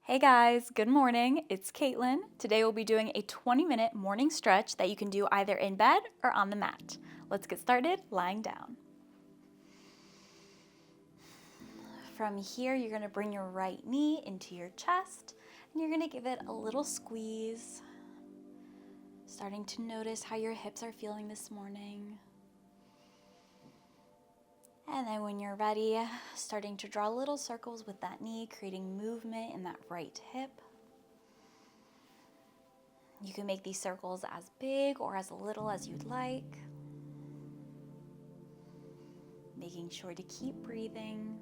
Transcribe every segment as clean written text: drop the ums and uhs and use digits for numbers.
Hey guys, good morning. It's Katelyn. Today we'll be doing a 20-minute morning stretch that you can do either in bed or on the mat. Let's get started lying down. From here, you're going to bring your right knee into your chest and you're going to give it a little squeeze. Starting to notice how your hips are feeling this morning. And then when you're ready, starting to draw little circles with that knee, creating movement in that right hip. You can make these circles as big or as little as you'd like. Making sure to keep breathing.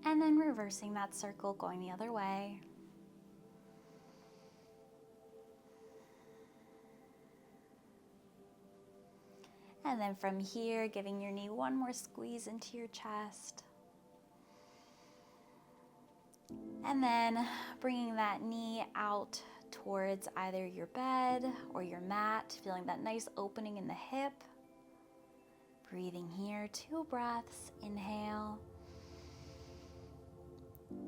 And then reversing that circle, going the other way. And then from here, giving your knee one more squeeze into your chest. And then bringing that knee out towards either your bed or your mat, feeling that nice opening in the hip. Breathing here, 2 breaths, inhale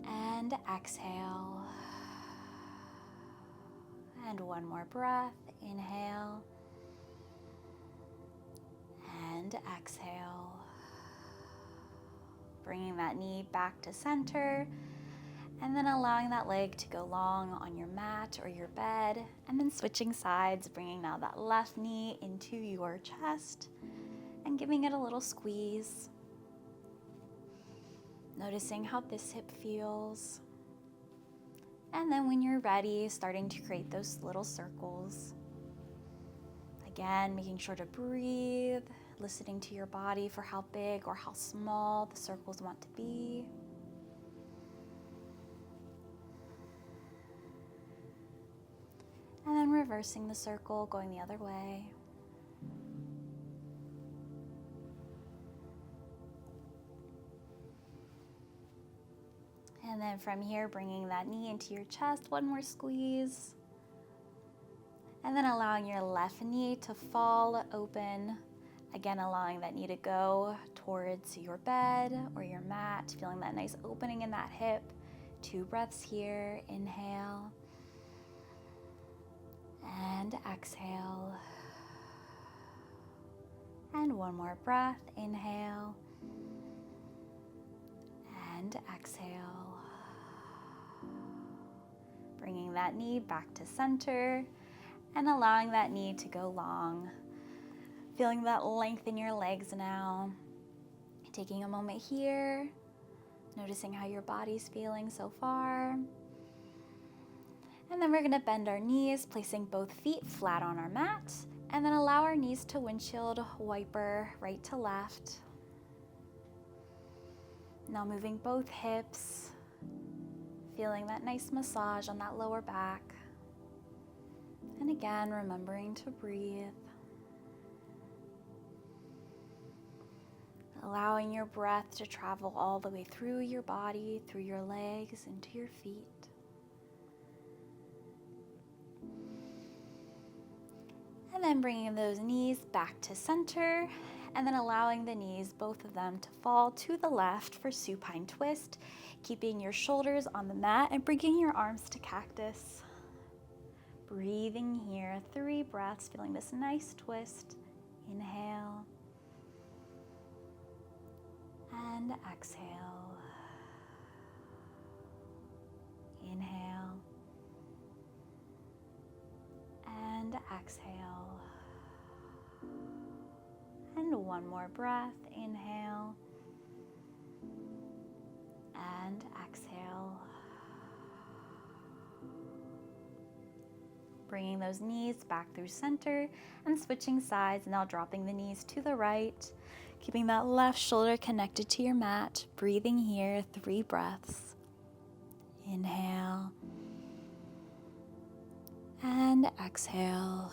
and exhale. And one more breath, inhale and exhale. Bringing that knee back to center. And then allowing that leg to go long on your mat or your bed. And then switching sides, bringing now that left knee into your chest and giving it a little squeeze. Noticing how this hip feels. And then when you're ready, starting to create those little circles. Again, making sure to breathe, listening to your body for how big or how small the circles want to be. And then reversing the circle, going the other way. And then from here, bringing that knee into your chest, one more squeeze. And then allowing your left knee to fall open. Again, allowing that knee to go towards your bed or your mat, feeling that nice opening in that hip. 2 breaths here, inhale. And exhale. And one more breath, inhale. And exhale. Bringing that knee back to center and allowing that knee to go long. Feeling that length in your legs now. Taking a moment here, noticing how your body's feeling so far. And then we're gonna bend our knees, placing both feet flat on our mat, and then allow our knees to windshield wiper right to left. Now moving both hips, feeling that nice massage on that lower back. And again, remembering to breathe. Allowing your breath to travel all the way through your body, through your legs, into your feet. And then bringing those knees back to center, and then allowing the knees, both of them, to fall to the left for supine twist, keeping your shoulders on the mat and bringing your arms to cactus. Breathing here, 3 breaths, feeling this nice twist. Inhale and exhale. Inhale and exhale. And one more breath, inhale and exhale. Bringing those knees back through center and switching sides, now dropping the knees to the right, keeping that left shoulder connected to your mat. Breathing here, 3 breaths. Inhale and exhale.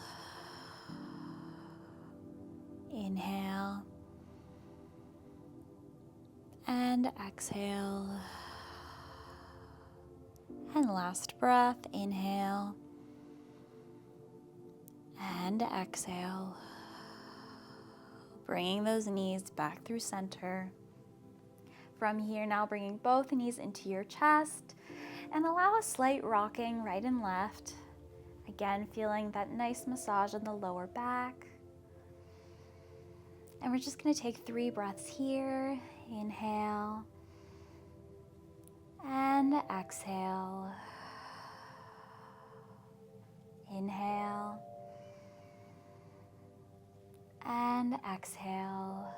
Inhale and exhale. And last breath, inhale and exhale. bringing those knees back through center. From here, now bringing both knees into your chest and allow a slight rocking right and left. Again, feeling that nice massage in the lower back. And we're just going to take 3 breaths here. Inhale and exhale. Inhale and exhale.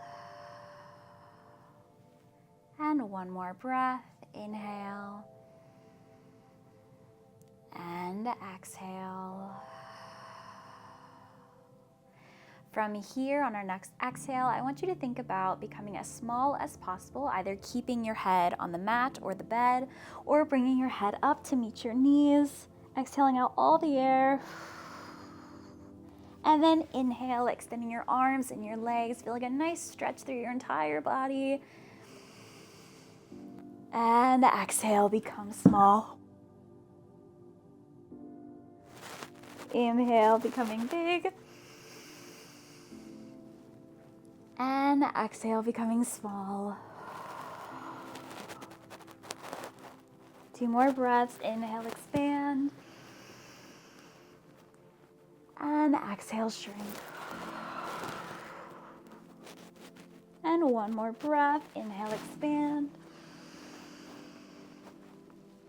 And one more breath. Inhale and exhale. From here, on our next exhale, I want you to think about becoming as small as possible, either keeping your head on the mat or the bed, or bringing your head up to meet your knees, exhaling out all the air. And then inhale, extending your arms and your legs, feeling a nice stretch through your entire body. And exhale, become small. Inhale, becoming big. And exhale, becoming small. 2 more breaths. Inhale, expand. And exhale, shrink. And one more breath. Inhale, expand.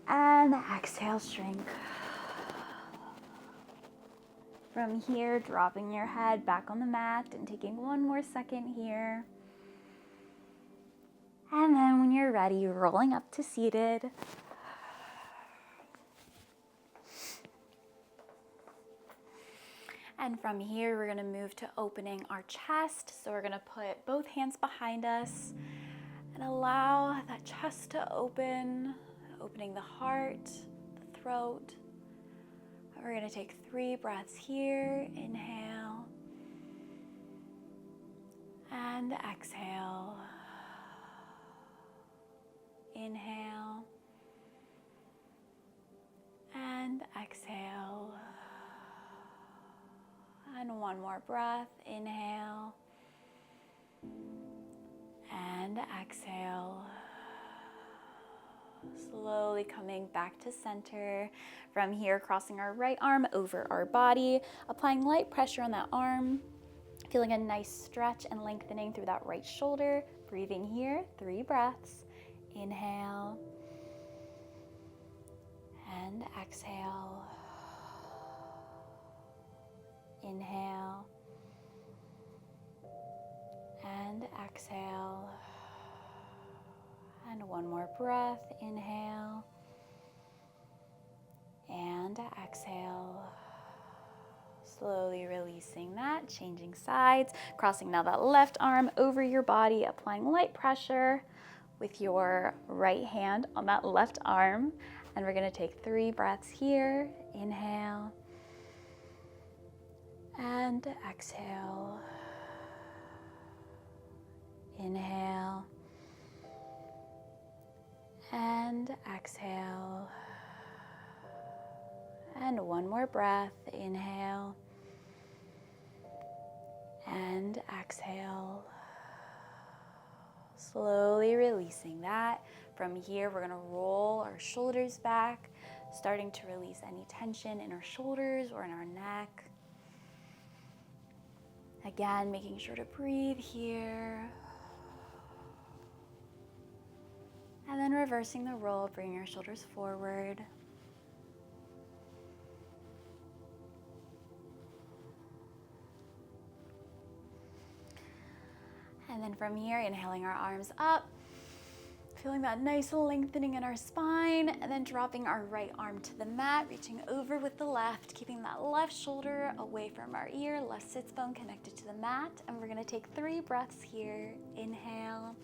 And exhale, shrink. From here, dropping your head back on the mat and taking 1 more second here. And then when you're ready, rolling up to seated. And from here, we're going to move to opening our chest. So we're going to put both hands behind us and allow that chest to open, opening the heart, the throat. We're going to take 3 breaths here. Inhale and exhale. Inhale and exhale. And 1 more breath. Inhale and exhale. Slowly coming back to center. From here, crossing our right arm over our body, applying light pressure on that arm, feeling a nice stretch and lengthening through that right shoulder. Breathing here, 3 breaths. Inhale and exhale. Inhale and exhale. And 1 more breath. Inhale and exhale. Slowly releasing that, changing sides, crossing now that left arm over your body, applying light pressure with your right hand on that left arm. And we're going to take 3 breaths here. Inhale and exhale. Inhale and exhale. And 1 more breath. Inhale and exhale. Slowly releasing that. From here, we're going to roll our shoulders back, starting to release any tension in our shoulders or in our neck. Again, making sure to breathe here. And then reversing the roll, bring your shoulders forward. And then from here, inhaling our arms up, feeling that nice lengthening in our spine, and then dropping our right arm to the mat, reaching over with the left, keeping that left shoulder away from our ear, left sits bone connected to the mat. And we're going to take 3 breaths here. Inhale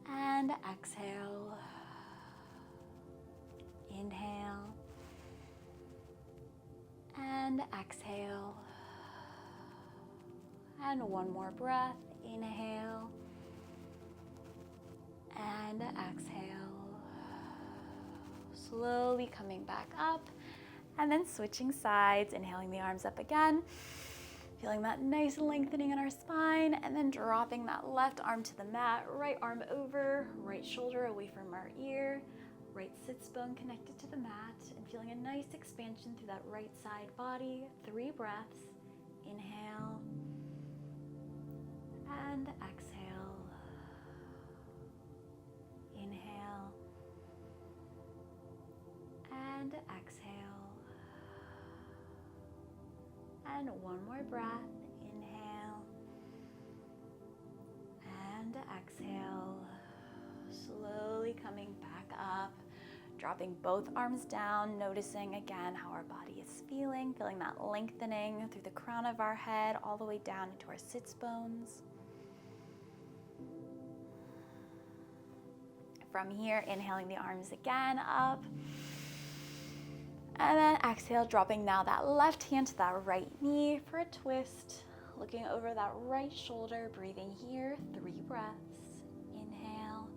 and exhale. Inhale and exhale. And 1 more breath. Inhale and exhale. Slowly coming back up and then switching sides, inhaling the arms up again. Feeling that nice lengthening in our spine, and then dropping that left arm to the mat, right arm over, right shoulder away from our ear, right sits bone connected to the mat, and feeling a nice expansion through that right side body. 3 breaths. Inhale and exhale. Inhale and exhale. And one more breath. Inhale and exhale. Slowly coming back up, dropping both arms down, noticing again how our body is feeling that lengthening through the crown of our head all the way down into our sits bones. From here, inhaling the arms again up. And then exhale, dropping now that left hand to that right knee for a twist. Looking over that right shoulder, breathing here, 3 breaths. Inhale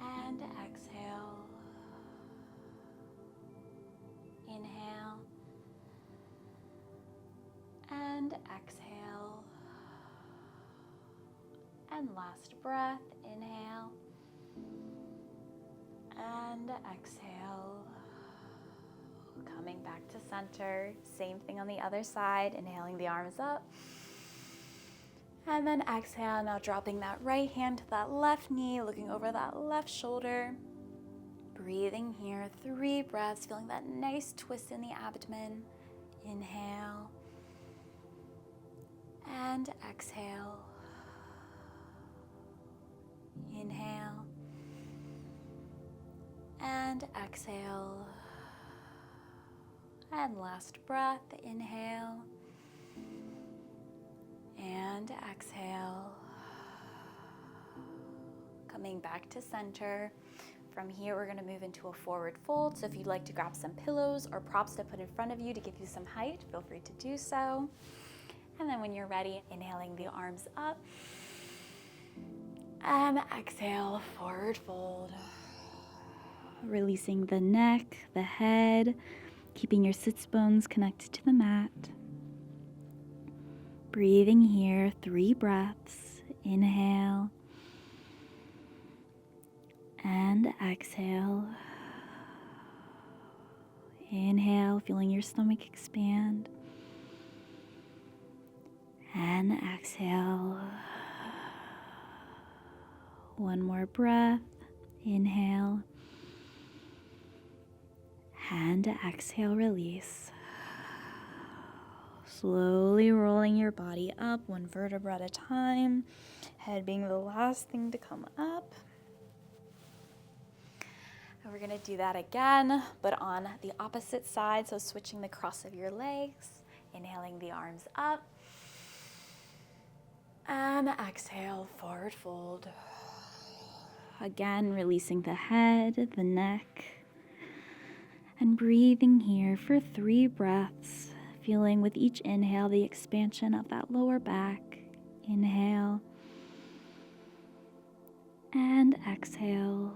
and exhale. Inhale and exhale. And last breath, inhale and exhale. Coming back to center. Same thing on the other side. Inhaling the arms up. And then exhale. Now dropping that right hand to that left knee, looking over that left shoulder. Breathing here, 3 breaths, feeling that nice twist in the abdomen. Inhale and exhale. Inhale and exhale. And last breath, inhale and exhale. Coming back to center. From here, we're going to move into a forward fold. So if you'd like to grab some pillows or props to put in front of you to give you some height, feel free to do so. And then when you're ready, inhaling the arms up. And exhale, forward fold. Releasing the neck, the head, keeping your sits bones connected to the mat. Breathing here, 3 breaths. Inhale and exhale. Inhale, feeling your stomach expand. And exhale. One more breath. Inhale. And exhale, release. Slowly rolling your body up, 1 vertebra at a time. Head being the last thing to come up. And we're going to do that again, but on the opposite side. So switching the cross of your legs. Inhaling the arms up. And exhale, forward fold. Again, releasing the head, the neck. And breathing here for 3 breaths, feeling with each inhale the expansion of that lower back. Inhale and exhale.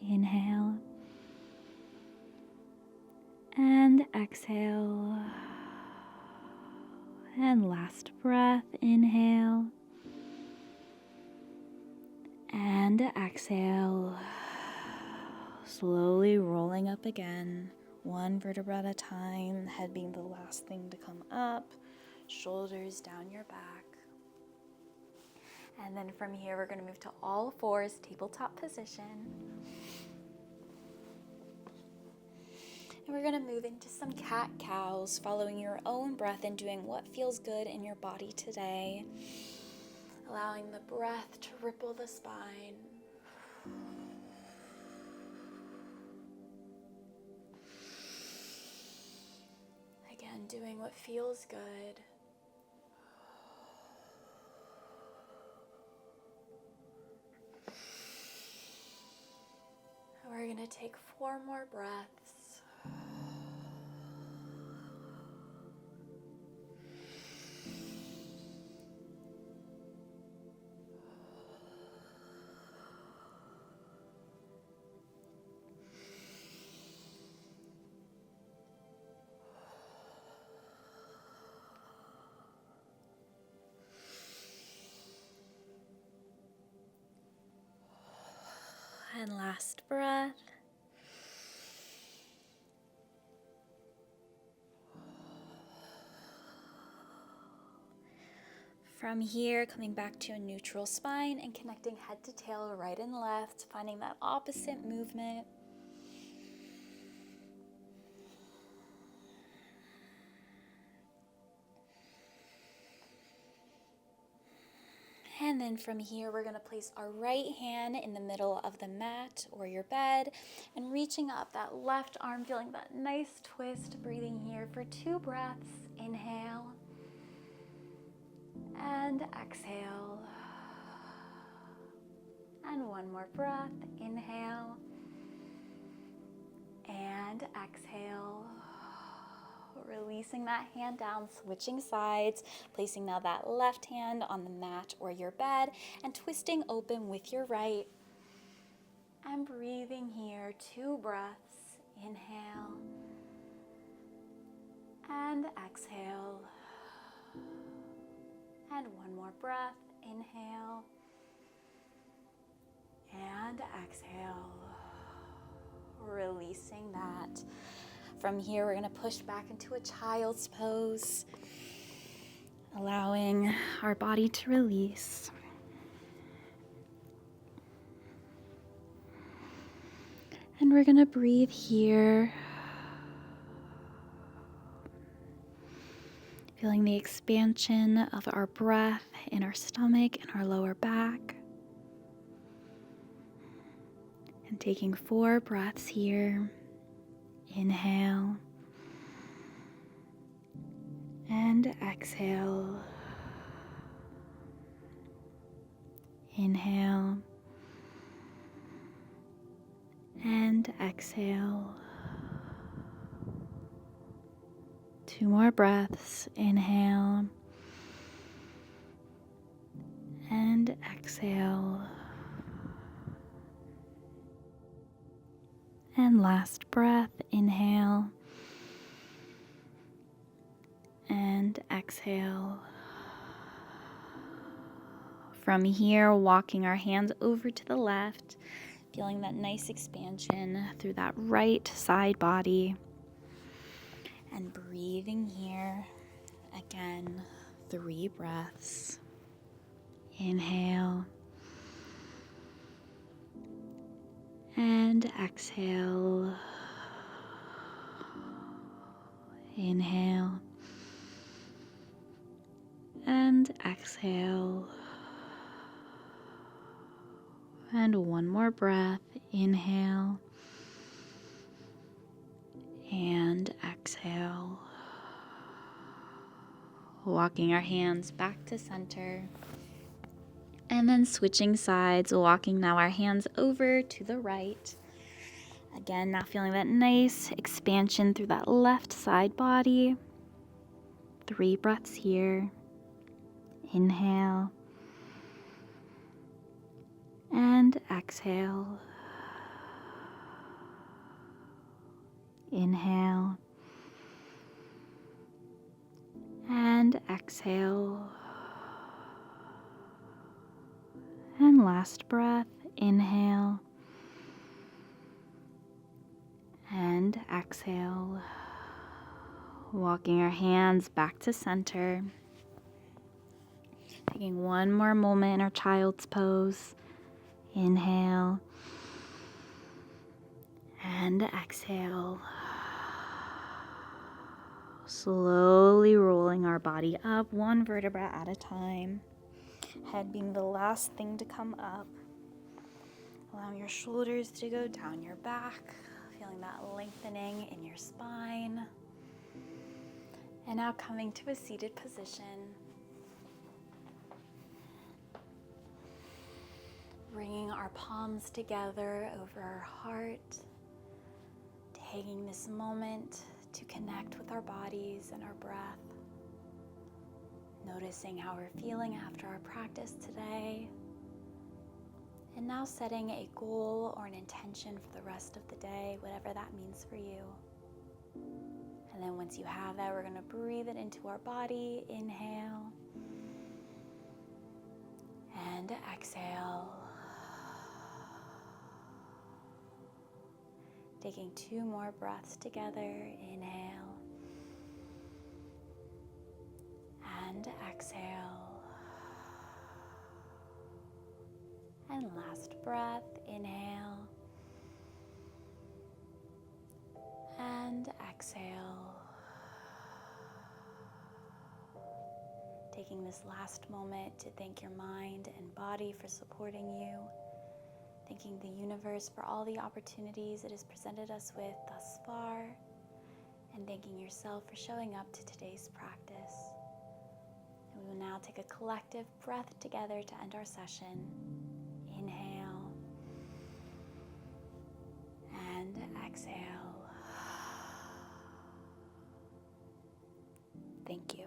Inhale and exhale. And last breath, inhale and exhale. Slowly rolling up again, 1 vertebra at a time, head being the last thing to come up, shoulders down your back. And then from here, we're going to move to all 4s, tabletop position. And we're going to move into some cat-cows, following your own breath and doing what feels good in your body today. Allowing the breath to ripple the spine. Again, doing what feels good. We're going to take 4 more breaths. And last breath. From here, coming back to a neutral spine and connecting head to tail, right and left, finding that opposite movement. And then from here, we're going to place our right hand in the middle of the mat or your bed and reaching up that left arm, feeling that nice twist, breathing here for 2 breaths. Inhale and exhale. And 1 more breath. Inhale and exhale. Releasing that hand down, switching sides, placing now that left hand on the mat or your bed and twisting open with your right. And breathing here, 2 breaths. Inhale and exhale. And 1 more breath. Inhale and exhale. Releasing that. From here, we're going to push back into a child's pose, allowing our body to release. And we're going to breathe here, feeling the expansion of our breath in our stomach and our lower back. And taking 4 breaths here. Inhale and exhale. Inhale and exhale. 2 more breaths. Inhale and exhale. And last breath. Inhale and exhale. From here, walking our hands over to the left, feeling that nice expansion through that right side body. And breathing here, again, 3 breaths. Inhale and exhale. Inhale and exhale. And 1 more breath. Inhale and exhale. Walking our hands back to center. And then switching sides, walking now our hands over to the right. Again, now feeling that nice expansion through that left side body. 3 breaths here. Inhale and exhale. Inhale and exhale. And last breath. Inhale and exhale. Walking our hands back to center. Taking 1 more moment in our child's pose. Inhale and exhale. Slowly rolling our body up 1 vertebra at a time. Head being the last thing to come up. Allowing your shoulders to go down your back. Feeling that lengthening in your spine. And now coming to a seated position. Bringing our palms together over our heart. Taking this moment to connect with our bodies and our breath. Noticing how we're feeling after our practice today. And now setting a goal or an intention for the rest of the day, whatever that means for you. And then once you have that, we're going to breathe it into our body. Inhale and exhale. Taking 2 more breaths together. Inhale and exhale. And last breath, inhale and exhale. Taking this last moment to thank your mind and body for supporting you. Thanking the universe for all the opportunities it has presented us with thus far. And thanking yourself for showing up to today's practice. And we will now take a collective breath together to end our session. Inhale and exhale. Thank you.